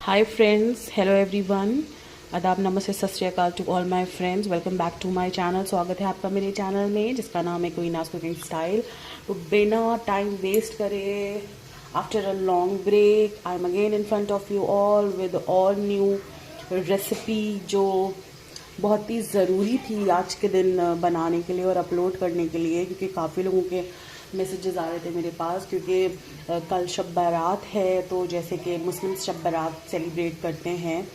Hi friends, hello everyone, आदाब, नमस्ते, Sat Shri Akal to all my friends. Welcome back to my channel. स्वागत है आपका मेरे चैनल में जिसका नाम है क्वीनास कुकिंग स्टाइल। तो बिना टाइम वेस्ट करे, after a long break, I am again in front of you all with all new recipe जो बहुत ही ज़रूरी थी आज के दिन बनाने के लिए और अपलोड करने के लिए, क्योंकि काफ़ी लोगों के मैसेजेस आ रहे थे मेरे पास। क्योंकि कल शब बारात है, तो जैसे कि मुस्लिम्स शब बारात सेलिब्रेट करते हैं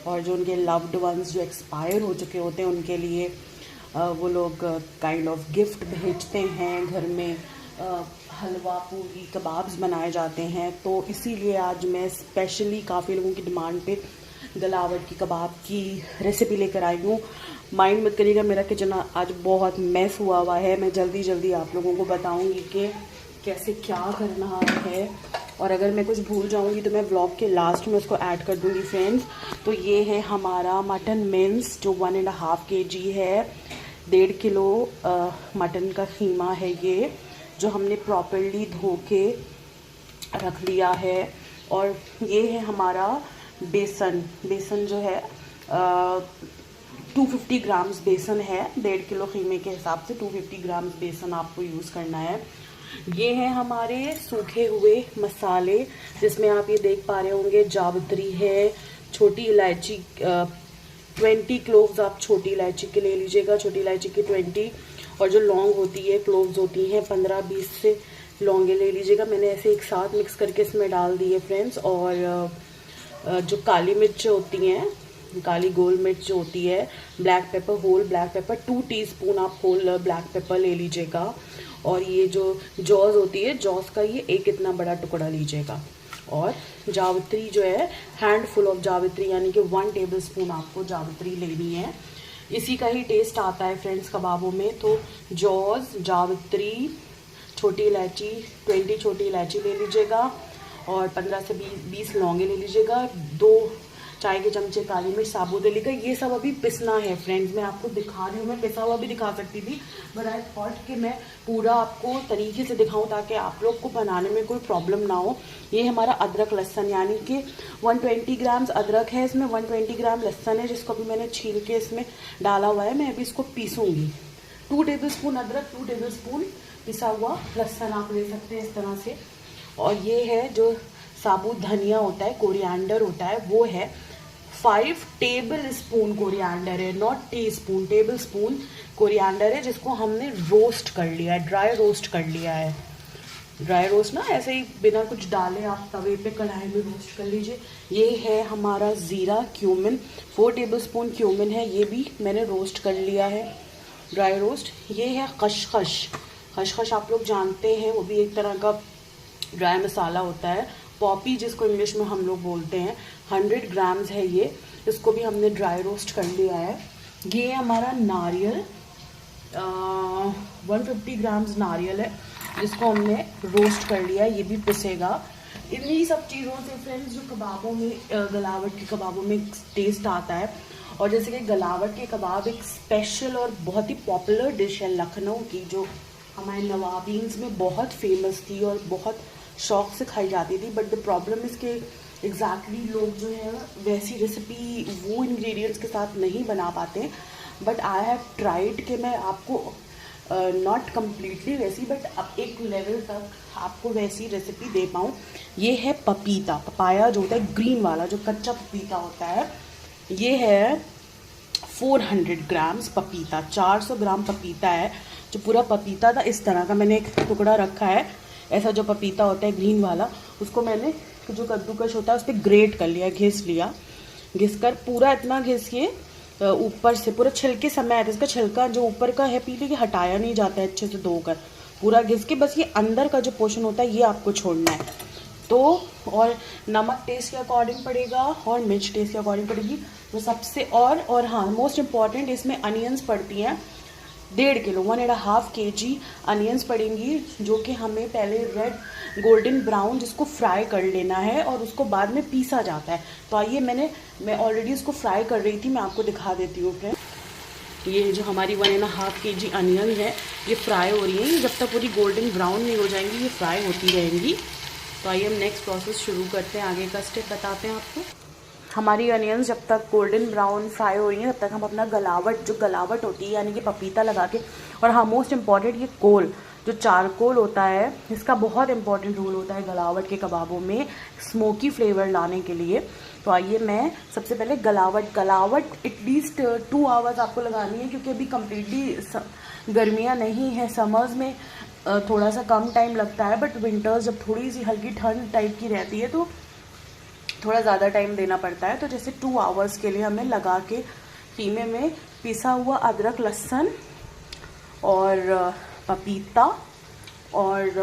और जो उनके लव्ड वंस जो एक्सपायर हो चुके होते हैं उनके लिए वो लोग काइंड ऑफ गिफ्ट भेजते हैं। घर में हलवा, पूरी, कबाब्स बनाए जाते हैं। तो इसीलिए आज मैं स्पेशली काफ़ी लोगों की डिमांड पे गलावट की कबाब की रेसिपी लेकर आई हूँ। माइंड मत करिएगा, मेरा किचन आज बहुत मैस हुआ है। मैं जल्दी आप लोगों को बताऊंगी कि कैसे क्या करना है, और अगर मैं कुछ भूल जाऊंगी तो मैं व्लॉग के लास्ट में उसको ऐड कर दूंगी फ्रेंड्स। तो ये है हमारा मटन मिन्स जो 1.5 kg है। 1.5 किलो मटन का कीमा है ये, जो हमने प्रॉपरली धो के रख लिया है। और ये है हमारा बेसन जो है 250 ग्राम्स बेसन है। 1.5 किलो कीमे के हिसाब से 250 ग्राम्स बेसन आपको यूज़ करना है। ये है हमारे सूखे हुए मसाले, जिसमें आप ये देख पा रहे होंगे जावित्री है, छोटी इलायची 20 क्लोव्स आप छोटी इलायची के ले लीजिएगा, छोटी इलायची की 20, और जो लौंग होती है, क्लोव्स होती हैं 15-20 से लौंगे ले लीजिएगा। मैंने ऐसे एक साथ मिक्स करके इसमें डाल दिए फ्रेंड्स। और जो काली मिर्च होती हैं, काली गोल मिर्च जो होती है, black pepper, whole black pepper 2 teaspoon आप होल ब्लैक पेपर ले लीजिएगा। और ये जो जॉस होती है, जॉस का ये एक इतना बड़ा टुकड़ा लीजिएगा। और जावित्री जो है, हैंडफुल ऑफ जावित्री, यानी कि 1 टेबलस्पून आपको जावित्री लेनी है। इसी का ही टेस्ट आता है फ्रेंड्स कबाबों में। तो जॉस, जावित्री, छोटी इलायची 20 छोटी इलायची ले लीजिएगा, और 15 से 20 लौंगे ले लीजिएगा, 2 चाय के चमचे काली मिर्च साबुत ले लीजिएगा। ये सब अभी पिसना है फ्रेंड्स। मैं आपको दिखा रही हूँ, मैं पिसा हुआ भी दिखा सकती थी, बट आई थॉट कि मैं पूरा आपको तरीके से दिखाऊं ताकि आप लोग को बनाने में कोई प्रॉब्लम ना हो। ये हमारा अदरक लहसन, यानी कि 120 ग्राम्स अदरक है, इसमें 120 ग्राम लहसन है, जिसको अभी मैंने छील के इसमें डाला हुआ है। मैं अभी इसको पीसूंगी। 2 टेबलस्पून अदरक, 2 टेबलस्पून पिसा हुआ लहसन आप ले सकते हैं इस तरह से। और ये है जो साबुत धनिया होता है, कोरिएंडर होता है, वो है 5 टेबल स्पून कोरिएंडर है, not tea spoon, table spoon coriander है, जिसको हमने रोस्ट कर लिया है, ड्राई रोस्ट कर लिया है। ड्राई रोस्ट ना, ऐसे ही बिना कुछ डाले आप तवे पे कढ़ाई में रोस्ट कर लीजिए। ये है हमारा ज़ीरा, क्यूमिन 4 टेबल स्पून क्यूमिन है, ये भी मैंने रोस्ट कर लिया है, ड्राई रोस्ट। ये है खसखस आप लोग जानते हैं, वो भी एक तरह का ड्राई मसाला होता है। पॉपी जिसको इंग्लिश में हम लोग बोलते हैं, 100 ग्राम्स है ये, इसको भी हमने ड्राई रोस्ट कर लिया है। ये हमारा नारियल 150 ग्राम्स नारियल है, जिसको हमने रोस्ट कर लिया है, ये भी पिसेगा। इन्हीं सब चीज़ों से फ्रेंड्स जो कबाबों में, गलावट के कबाबों में टेस्ट आता है। और जैसे कि गलावट के कबाब एक स्पेशल और बहुत ही पॉपुलर डिश है लखनऊ की, जो हमारे नवाबीन्स में बहुत फेमस थी और बहुत शौक से खाई जाती थी। बट द प्रॉब्लम इसके एग्जैक्टली लोग जो है वैसी रेसिपी वो इंग्रेडिएंट्स के साथ नहीं बना पाते। बट आई हैव ट्राइड कि मैं आपको नॉट कम्प्लीटली वैसी, बट अब एक लेवल तक आपको वैसी रेसिपी दे पाऊँ। ये है पपीता, पपाया जो होता है ग्रीन वाला, जो कच्चा पपीता होता है। ये है 400 ग्राम्स पपीता, 400 ग्राम पपीता है। जो पूरा पपीता था इस तरह का, मैंने एक टुकड़ा रखा है, ऐसा जो पपीता होता है ग्रीन वाला, उसको मैंने जो कद्दूकश होता है उस पर ग्रेट कर लिया, घिस लिया। घिस कर पूरा इतना घिसिए, ऊपर से पूरा छिलके समेत, इसका छिलका जो ऊपर का है पीले, ये हटाया नहीं जाता है, अच्छे से धोकर पूरा घिस के बस ये अंदर का जो पोर्शन होता है ये आपको छोड़ना है। तो और नमक टेस्ट के अकॉर्डिंग पड़ेगा और मिर्च टेस्ट के अकॉर्डिंग पड़ेगी। तो सबसे और हाँ, मोस्ट इम्पॉर्टेंट इसमें अनियंस पड़ती हैं 1.5 किलो, 1.5 kg अनियंस पड़ेंगी, जो कि हमें पहले रेड गोल्डन ब्राउन जिसको फ्राई कर लेना है और उसको बाद में पीसा जाता है। तो आइए मैं ऑलरेडी इसको फ्राई कर रही थी, मैं आपको दिखा देती हूँ फ्रेंड। ये जो हमारी 1.5 kg अनियन है ये फ्राई हो रही है, जब तक पूरी गोल्डन ब्राउन नहीं हो जाएंगी ये फ्राई होती रहेंगी। तो आइए हम नेक्स्ट प्रोसेस शुरू करते हैं, आगे का स्टेप बताते हैं आपको। हमारी अनियंस जब तक गोल्डन ब्राउन फ्राई हो रही है तब तक हम अपना गलावट, जो गलावट होती है यानी कि पपीता लगा के, और हाँ मोस्ट इम्पॉर्टेंट ये कोल, जो चारकोल होता है, इसका बहुत इंपॉर्टेंट रोल होता है गलावट के कबाबों में स्मोकी फ्लेवर लाने के लिए। तो आइए मैं सबसे पहले गलावट एटलीस्ट 2 आवर्स आपको लगानी है, क्योंकि अभी कम्प्लीटली गर्मियाँ नहीं हैं। समर्स में थोड़ा सा कम टाइम लगता है, बट विंटर्स जब थोड़ी सी हल्की ठंड टाइप की रहती है तो थोड़ा ज़्यादा टाइम देना पड़ता है। तो जैसे 2 आवर्स के लिए हमें लगा के कीमे में पिसा हुआ अदरक लहसुन और पपीता और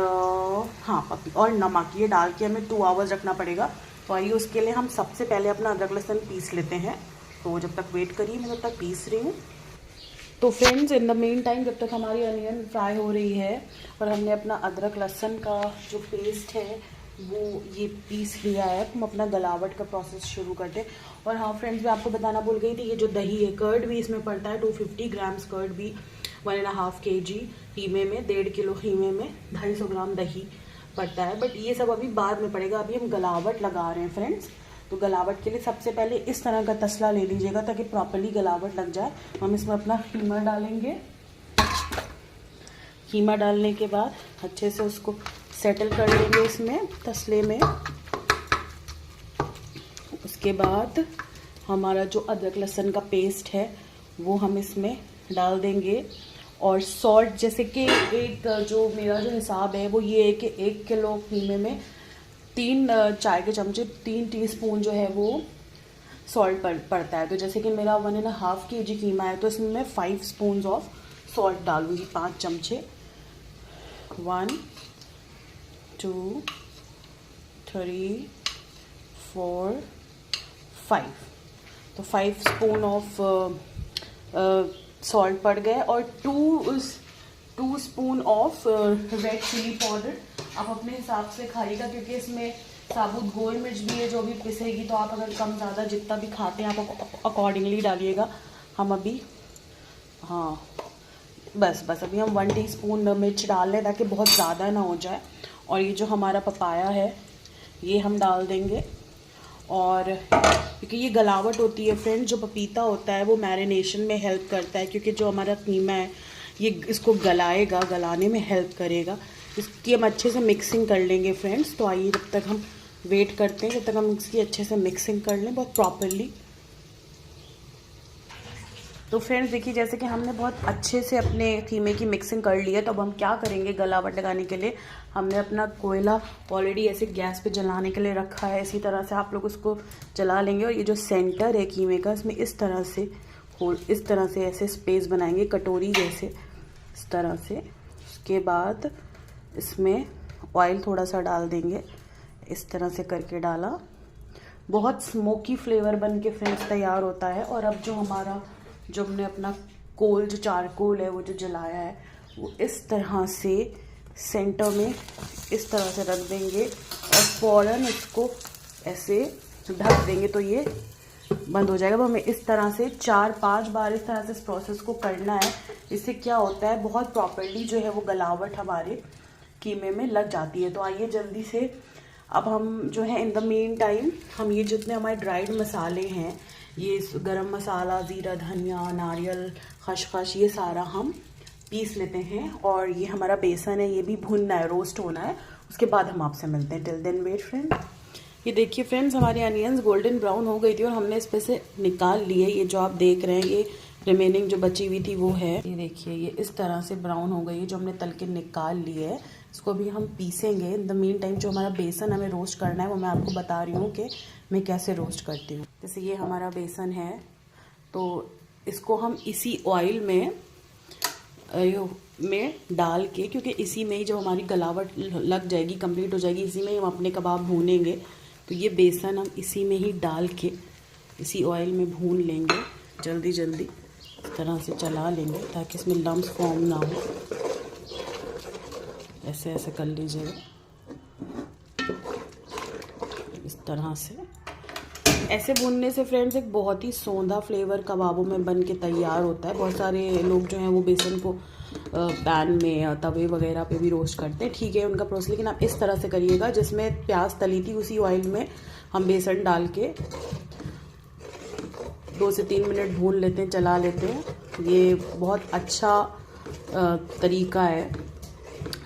और नमक, ये डाल के हमें 2 आवर्स रखना पड़ेगा। तो आइए उसके लिए हम सबसे पहले अपना अदरक लहसुन पीस लेते हैं। तो जब तक वेट करिए, मैं जब तक पीस रही हूँ। तो friends in the main time जब तक हमारी अनियन फ्राई हो रही है और हमने अपना अदरक लहसुन का जो पेस्ट है वो ये पीस लिया है, हम अपना गलावट का प्रोसेस शुरू करते हैं। और हाँ फ्रेंड्स, मैं आपको बताना भूल गई थी, ये जो दही है, कर्ड भी इसमें पड़ता है 250 ग्राम्स कर्ड भी, 1.5 kg कीमे में, 1.5 किलो कीमे में 250 ग्राम दही पड़ता है। बट ये सब अभी बाद में पड़ेगा, अभी हम गलावट लगा रहे हैं फ्रेंड्स। तो गलावट के लिए सबसे पहले इस तरह का तसला ले लीजिएगा ताकि प्रॉपरली गलावट लग जाए। हम इसमें अपना कीमा डालेंगे। कीमा डालने के बाद अच्छे से उसको सेटल कर लेंगे इसमें तसले में। उसके बाद हमारा जो अदरक लहसुन का पेस्ट है वो हम इसमें डाल देंगे। और सॉल्ट, जैसे कि एक जो मेरा जो हिसाब है वो ये है कि 1 किलो कीमे में 3 चाय के चमचे, 3 टीस्पून जो है वो सॉल्ट पड़ता है। तो जैसे कि मेरा 1.5 kg कीमा है तो इसमें मैं 5 स्पून ऑफ सॉल्ट डालूंगी, 5 चमचे। 1 2 3 4 5, तो 5 स्पून ऑफ सॉल्ट पड़ गए। और 2 spoon of red chilli powder. आप अपने हिसाब से खाइएगा, क्योंकि इसमें साबुत गोल मिर्च भी है जो भी पिसेगी, तो आप अगर कम ज़्यादा जितना भी खाते हैं आप अकॉर्डिंगली डालिएगा। हम अभी बस अभी हम 1 टीस्पून मिर्च डाल लें ताकि बहुत ज़्यादा ना हो जाए। और ये जो हमारा पपाया है ये हम डाल देंगे। और क्योंकि ये गलावट होती है फ्रेंड, जो पपीता होता है वो मैरिनेशन में हेल्प करता है, क्योंकि जो हमारा कीमा है ये इसको गलाएगा, गलाने में हेल्प करेगा। इसकी हम अच्छे से मिक्सिंग कर लेंगे फ्रेंड्स। तो आइए जब तक हम वेट करते हैं, जब तक हम इसकी अच्छे से मिक्सिंग कर लें बहुत प्रॉपरली। तो फ्रेंड्स देखिए, जैसे कि हमने बहुत अच्छे से अपने कीमे की मिक्सिंग कर ली है, तो अब हम क्या करेंगे गलावट लगाने के लिए, हमने अपना कोयला ऑलरेडी ऐसे गैस पे जलाने के लिए रखा है। इसी तरह से आप लोग उसको जला लेंगे। और ये जो सेंटर है कीमे का, इसमें इस तरह से ऐसे स्पेस बनाएंगे कटोरी जैसे, इस तरह से। उसके बाद इसमें ऑयल थोड़ा सा डाल देंगे, इस तरह से करके डाला। बहुत स्मोकी फ्लेवर बन के फ्रेंड्स तैयार होता है। और अब जो हमने अपना कोल, जो चारकोल है वो जो जलाया है, वो इस तरह से सेंटर में इस तरह से रख देंगे और फ़ौरन इसको ऐसे ढक देंगे तो ये बंद हो जाएगा। अब हमें इस तरह से 4-5 बार इस तरह से इस प्रोसेस को करना है। इससे क्या होता है, बहुत प्रॉपर्ली जो है वो गलावट हमारे कीमे में लग जाती है। तो आइए जल्दी से अब हम जो है इन द मेन टाइम हम ये जितने हमारे ड्राइड मसाले हैं, ये गरम मसाला, ज़ीरा, धनिया, नारियल, खसखस, ये सारा हम पीस लेते हैं। और ये हमारा बेसन है, ये भी भुनना है, रोस्ट होना है। उसके बाद हम आपसे मिलते हैं। Till then wait friend. ये देखिए फ्रेंड्स, हमारी अनियंस गोल्डन ब्राउन हो गई थी और हमने इस पे से निकाल लिए। ये जो आप देख रहे हैं, ये रिमेनिंग जो बची हुई थी वो है। ये देखिए, ये इस तरह से ब्राउन हो गई है, जो हमने तल के निकाल ली है। इसको भी हम पीसेंगे। इन द मेन टाइम जो हमारा बेसन हमें रोस्ट करना है वो मैं आपको बता रही हूँ कि मैं कैसे रोस्ट करती हूँ। जैसे ये हमारा बेसन है, तो इसको हम इसी ऑयल में डाल के, क्योंकि इसी में ही जब हमारी गलावट लग जाएगी, कंप्लीट हो जाएगी, इसी में ही हम अपने कबाब भूनेंगे। तो ये बेसन हम इसी में ही डाल के इसी ऑयल में भून लेंगे, जल्दी जल्दी इस तरह से चला लेंगे ताकि इसमें लम्स फॉर्म ना हो। ऐसे ऐसे कर लीजिएगा, इस तरह से। ऐसे भूनने से फ्रेंड्स एक बहुत ही सौंधा फ्लेवर कबाबों में बन के तैयार होता है। बहुत सारे लोग जो हैं वो बेसन को पैन में या तवे वगैरह पे भी रोस्ट करते हैं, ठीक है उनका प्रोसेस, लेकिन आप इस तरह से करिएगा जिसमें प्याज तली थी उसी ऑयल में हम बेसन डाल के 2 से 3 मिनट भून लेते हैं, चला लेते हैं। ये बहुत अच्छा तरीका है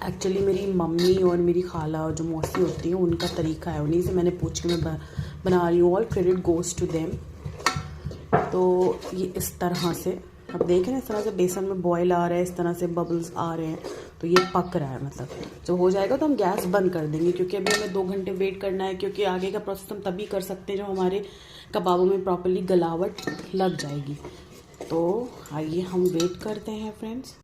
एक्चुअली। मेरी मम्मी और मेरी खाला और जो मौसी होती हैं उनका तरीका है, उन्हीं से मैंने पूछ के मैं बना रही हूँ। All credit goes to them. तो ये इस तरह से अब देख रहे हैं, इस तरह से बेसन में बॉयल आ रहा है, इस तरह से बबल्स आ रहे हैं, तो ये पक रहा है। मतलब जब हो जाएगा तो हम गैस बंद कर देंगे, क्योंकि अभी हमें 2 घंटे वेट करना है, क्योंकि आगे का प्रोसेस हम तभी कर सकते हैं जब हमारे कबाबों में प्रॉपर्ली गलावट लग जाएगी। तो आइए हम वेट करते हैं फ्रेंड्स।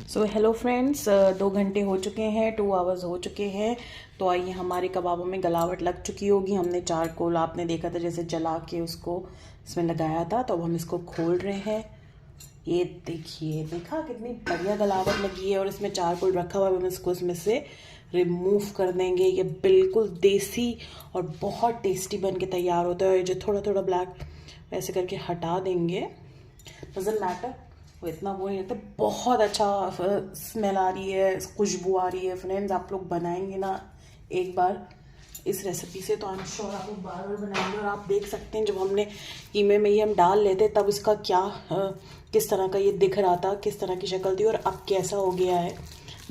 सो हेलो फ्रेंड्स, 2 घंटे हो चुके हैं, 2 आवर्स हो चुके हैं। तो आइए, हमारे कबाबों में गलावट लग चुकी होगी। हमने चारकोल आपने देखा था जैसे जला के उसको इसमें लगाया था। तो अब हम इसको खोल रहे हैं। ये देखिए, देखा कितनी बढ़िया गलावट लगी है, और इसमें चारकोल रखा हुआ है। हम इसको इसमें से रिमूव कर देंगे। ये बिल्कुल देसी और बहुत टेस्टी बन के तैयार होता है। ये जो थोड़ा थोड़ा ब्लैक ऐसे करके हटा देंगे, डजंट मैटर, वो इतना वो नहीं लगता। बहुत अच्छा स्मेल आ रही है, खुशबू आ रही है। फ्रेंड्स, आप लोग बनाएंगे ना एक बार इस रेसिपी से, तो आई एम श्योर आप लोग बार बार बनाएंगे। और आप देख सकते हैं, जब हमने कीमे में ये हम डाल लेते तब इसका क्या किस तरह का ये दिख रहा था, किस तरह की शक्ल थी, और अब कैसा हो गया है।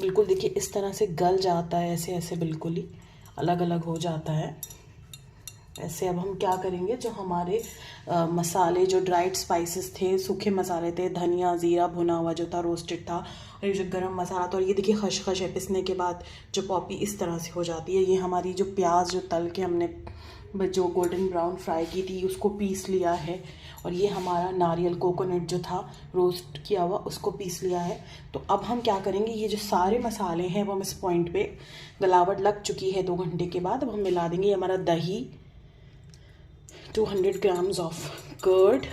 बिल्कुल देखिए, इस तरह से गल जाता है, ऐसे ऐसे बिल्कुल ही अलग अलग हो जाता है ऐसे। अब हम क्या करेंगे, जो हमारे मसाले, जो ड्राइड स्पाइसेस थे, सूखे मसाले थे, धनिया, ज़ीरा भुना हुआ जो था, रोस्टेड था, और ये जो गरम मसाला था, और ये देखिए खशखश है, पिसने के बाद जो पॉपी इस तरह से हो जाती है। ये हमारी जो प्याज जो तल के हमने जो गोल्डन ब्राउन फ्राई की थी उसको पीस लिया है। और ये हमारा नारियल कोकोनट जो था रोस्ट किया हुआ, उसको पीस लिया है। तो अब हम क्या करेंगे, ये जो सारे मसाले हैं वो हम इस पॉइंट पे गलावट लग चुकी है 2 घंटे के बाद। अब हम मिला देंगे ये हमारा दही, 200 ग्राम्स ऑफ कर्ड,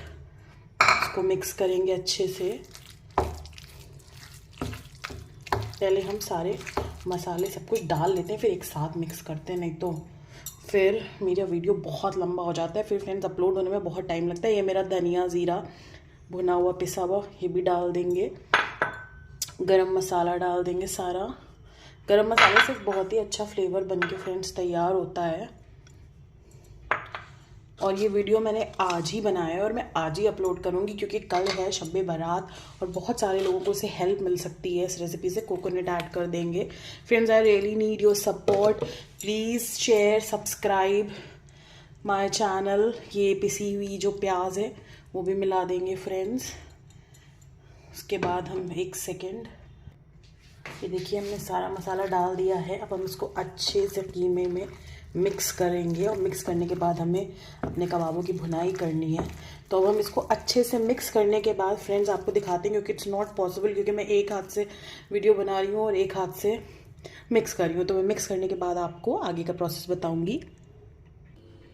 इसको मिक्स करेंगे अच्छे से। पहले हम सारे मसाले सब कुछ डाल लेते हैं, फिर एक साथ मिक्स करते हैं, नहीं तो फिर मेरा वीडियो बहुत लंबा हो जाता है, फिर फ्रेंड्स अपलोड होने में बहुत टाइम लगता है। ये मेरा धनिया, ज़ीरा भुना हुआ पिसा हुआ, ये भी डाल देंगे। गरम मसाला डाल देंगे सारा। गरम मसाले से बहुत ही अच्छा फ्लेवर बन के फ्रेंड्स तैयार होता है। और ये वीडियो मैंने आज ही बनाया है और मैं आज ही अपलोड करूँगी, क्योंकि कल है शब बारात और बहुत सारे लोगों को इससे हेल्प मिल सकती है इस रेसिपी से। कोकोनट ऐड कर देंगे। Friends, I really need your support. Please share, subscribe my channel. ये पिसी हुई जो प्याज है वो भी मिला देंगे फ्रेंड्स। उसके बाद हम 1 सेकेंड, ये देखिए हमने सारा मसाला डाल दिया है। अब हम इसको अच्छे से कीमे में मिक्स करेंगे, और मिक्स करने के बाद हमें अपने कबाबों की भुनाई करनी है। तो अब हम इसको अच्छे से मिक्स करने के बाद फ्रेंड्स आपको दिखाते हैं, क्योंकि इट्स नॉट पॉसिबल, क्योंकि मैं एक हाथ से वीडियो बना रही हूँ और एक हाथ से मिक्स कर रही हूँ। तो मैं मिक्स करने के बाद आपको आगे का प्रोसेस बताऊँगी।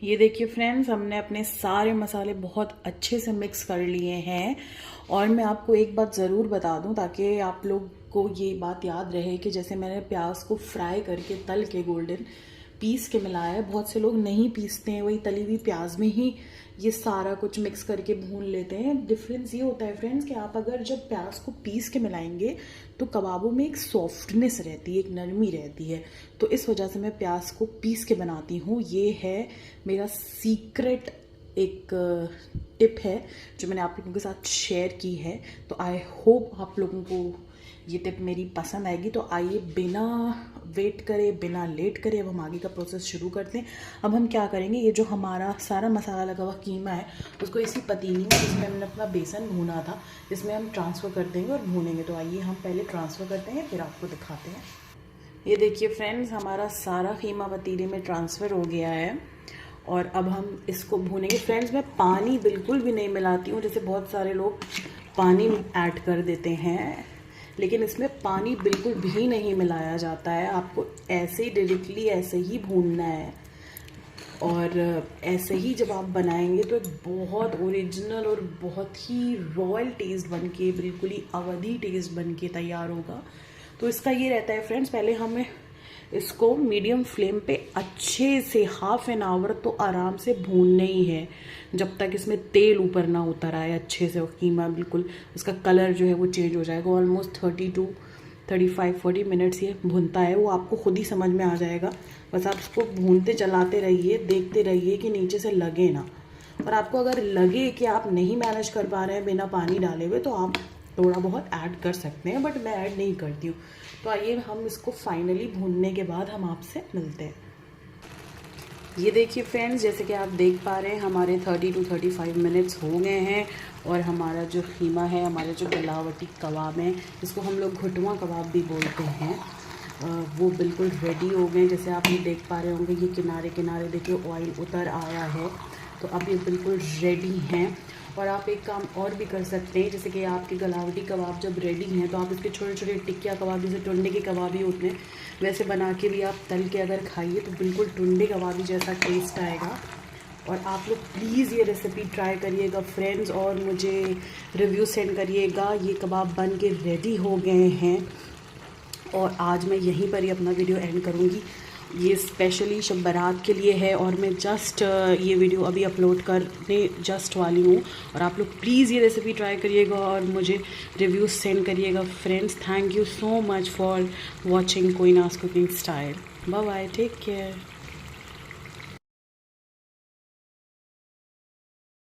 ये देखिए फ्रेंड्स, हमने अपने सारे मसाले बहुत अच्छे से मिक्स कर लिए हैं। और मैं आपको एक बात ज़रूर बता दूं, ताकि आप लोग को ये बात याद रहे कि जैसे मैंने प्याज को फ्राई करके तल के गोल्डन पीस के मिलाया है, बहुत से लोग नहीं पीसते हैं, वही तली हुई प्याज में ही ये सारा कुछ मिक्स करके भून लेते हैं। डिफरेंस ये होता है फ्रेंड्स कि आप अगर जब प्याज को पीस के मिलाएंगे तो कबाबों में एक सॉफ्टनेस रहती है, एक नरमी रहती है। तो इस वजह से मैं प्याज को पीस के बनाती हूँ। ये है मेरा सीक्रेट एक टिप है जो मैंने आप लोगों के साथ शेयर की है। तो आई होप आप लोगों को ये टिप मेरी पसंद आएगी। तो आइए बिना वेट करे, बिना लेट करे, अब हम आगे का प्रोसेस शुरू करते हैं। अब हम क्या करेंगे, ये जो हमारा सारा मसाला लगा हुआ कीमा है उसको इसी पतीली में जिसमें हमने अपना बेसन भूना था, इसमें हम ट्रांसफ़र कर देंगे और भूनेंगे। तो आइए हम पहले ट्रांसफ़र करते हैं, फिर आपको दिखाते हैं। ये देखिए फ्रेंड्स, हमारा सारा कीमा पतीले में ट्रांसफ़र हो गया है और अब हम इसको भूनेंगे। फ्रेंड्स, मैं पानी बिल्कुल भी नहीं मिलाती हूँ, जैसे बहुत सारे लोग पानी ऐड कर देते हैं, लेकिन इसमें पानी बिल्कुल भी नहीं मिलाया जाता है। आपको ऐसे ही डायरेक्टली ऐसे ही भूनना है, और ऐसे ही जब आप बनाएंगे तो एक बहुत ओरिजिनल और बहुत ही रॉयल टेस्ट बन के, बिल्कुल ही अवधी टेस्ट बन के तैयार होगा। तो इसका ये रहता है फ्रेंड्स, पहले हमें इसको मीडियम फ्लेम पे अच्छे से हाफ एन आवर तो आराम से भूनना ही है, जब तक इसमें तेल ऊपर ना उतर आए अच्छे से। और कीमा बिल्कुल इसका कलर जो है वो चेंज हो जाएगा। ऑलमोस्ट 30 to 35-40 मिनट्स ये भूनता है, वो आपको खुद ही समझ में आ जाएगा। बस आप इसको भूनते चलाते रहिए, देखते रहिए कि नीचे से लगे ना। और आपको अगर लगे कि आप नहीं मैनेज कर पा रहे हैं बिना पानी डाले हुए, तो आप थोड़ा बहुत ऐड कर सकते हैं, बट मैं ऐड नहीं करती हूँ। तो आइए हम इसको फाइनली भूनने के बाद हम आपसे मिलते हैं। ये देखिए फ्रेंड्स, जैसे कि आप देख पा रहे हैं हमारे 30 to 35 मिनट्स हो गए हैं और हमारा जो कीमा है, हमारे जो गलावटी कबाब हैं, जिसको हम लोग घुटवा कबाब भी बोलते हैं, वो बिल्कुल रेडी हो गए। जैसे आप ये देख पा रहे होंगे, ये किनारे किनारे देखिए ऑयल उतर आया है, तो अब ये बिल्कुल रेडी हैं। और आप एक काम और भी कर सकते हैं, जैसे कि आपके गलावटी कबाब जब रेडी हैं तो आप इसके छोटे छोटे टिक्किया कबाब, जैसे टुंडे के कबाब ही होते हैं, वैसे बना के भी आप तल के अगर खाइए तो बिल्कुल टुंडे कबाबी जैसा टेस्ट आएगा। और आप लोग प्लीज़ ये रेसिपी ट्राई करिएगा फ्रेंड्स, और मुझे रिव्यू सेंड करिएगा। ये कबाब बन के रेडी हो गए हैं और आज मैं यहीं पर ही अपना वीडियो एंड करूँगी। ये स्पेशली शब बारात के लिए है और मैं जस्ट ये वीडियो अभी अपलोड करने जस्ट वाली हूँ। और आप लोग प्लीज़ ये रेसिपी ट्राई करिएगा और मुझे रिव्यूज़ सेंड करिएगा friends. Thank you so much for watching कोइनास cooking style. Bye bye, take care.